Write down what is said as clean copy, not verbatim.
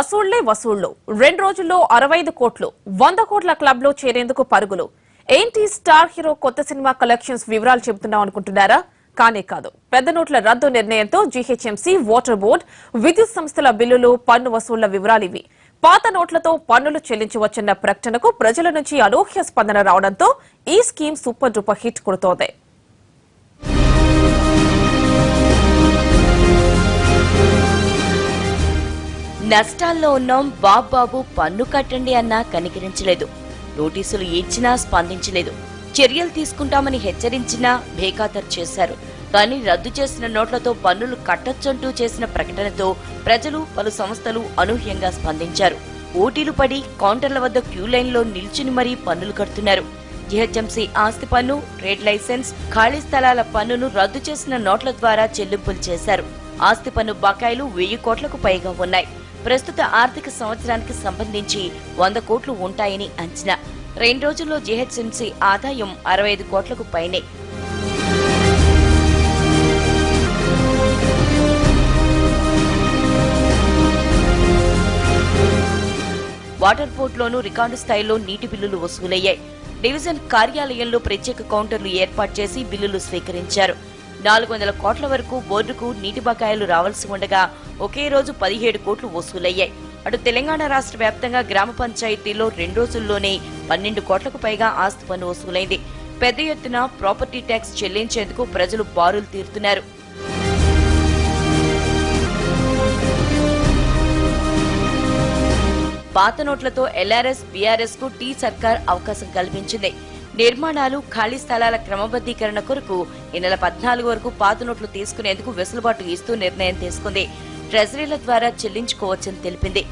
వసూళ్లే వసూళ్లు 2 రోజుల్లో 65 కోట్లు 100 కోట్ల క్లబ్ లో చేరేందుకు పరుగులు. ఏంటి స్టార్ హీరో కొత్త సినిమా కలెక్షన్స్ వివరాలు చెబుతున్నాం అనుకుంటున్నారా? కానే కాదు. పెద్ద నోట్ల రద్దు నిర్ణయంతో జీహెచ్ఎంసీ, వాటర్ బోర్డు, విద్యుత్ సంస్థల బిల్లులు, పన్ను వసూళ్ల వివరాలివి. పాత నోట్లతో పన్నులు చెల్లించవచ్చన్న ప్రకటనకు ప్రజల నుంచి అనూహ్య స్పందన రావడంతో ఈ స్కీమ్ సూపర్ డూపర్ హిట్ కొడుతోంది. నష్టాల్లో ఉన్నాం, బాబు పన్ను కట్టండి అన్నా కనికరించలేదు. నోటీసులు ఇచ్చినా స్పందించలేదు. చర్యలు తీసుకుంటామని హెచ్చరించినా బేఖాతరు చేశారు. కానీ రద్దు చేసిన నోట్లతో పన్నులు కట్టొచ్చంటూ చేసిన ప్రకటనతో ప్రజలు, పలు సంస్థలు అనూహ్యంగా స్పందించారు. ఓటీలు పడి కౌంటర్ల వద్ద క్యూ లైన్లో నిల్చుని మరీ పన్నులు కడుతున్నారు. జీహెచ్ఎంసీ ఆస్తి పన్ను, ట్రేడ్ లైసెన్స్, ఖాళీ స్థలాల పన్నును రద్దు చేసిన నోట్ల ద్వారా చెల్లింపులు చేశారు. ఆస్తి పన్ను బకాయిలు 1000 కోట్లకు పైగా ఉన్నాయి. ప్రస్తుత ఆర్థిక సంవత్సరానికి సంబంధించి 100 కోట్లు ఉంటాయని అంచనా. 2 రోజుల్లో జీహెచ్ఎంసీ ఆదాయం 65 కోట్లకు పైనే. వాటర్ బోర్డులోనూ రికార్డు స్థాయిలో నీటి బిల్లులు వసూలయ్యాయి. డివిజన్ కార్యాలయంలో ప్రత్యేక కౌంటర్లు ఏర్పాటు చేసి బిల్లులు స్వీకరించారు. 400 కోట్ల వరకు బోర్డుకు నీటి బకాయిలు రావాల్సి ఉండగా ఒకే రోజు 17 కోట్లు వసూలయ్యాయి. అటు తెలంగాణ రాష్ట్ర వ్యాప్తంగా గ్రామ పంచాయతీలో 2 రోజుల్లోనే 12 కోట్లకు పైగా ఆస్తి పన్ను వసూలైంది. పెద్ద ఎత్తున ప్రాపర్టీ ట్యాక్స్ చెల్లించేందుకు ప్రజలు బారులు తీరుతున్నారు. పాత నోట్లతో ఎల్ఆర్ఎస్, బీఆర్ఎస్ కు టీ సర్కార్ అవకాశం కల్పించింది. నిర్మాణాలు, ఖాళీ స్థలాల క్రమబద్దీకరణ కొరకు ఈ నెల 14 వరకు పాత నోట్లు తీసుకునేందుకు వెసులుబాటు ఇస్తూ నిర్ణయం తీసుకుంది. ట్రెజరీల ద్వారా చెల్లించుకోవచ్చని తెలిపింది.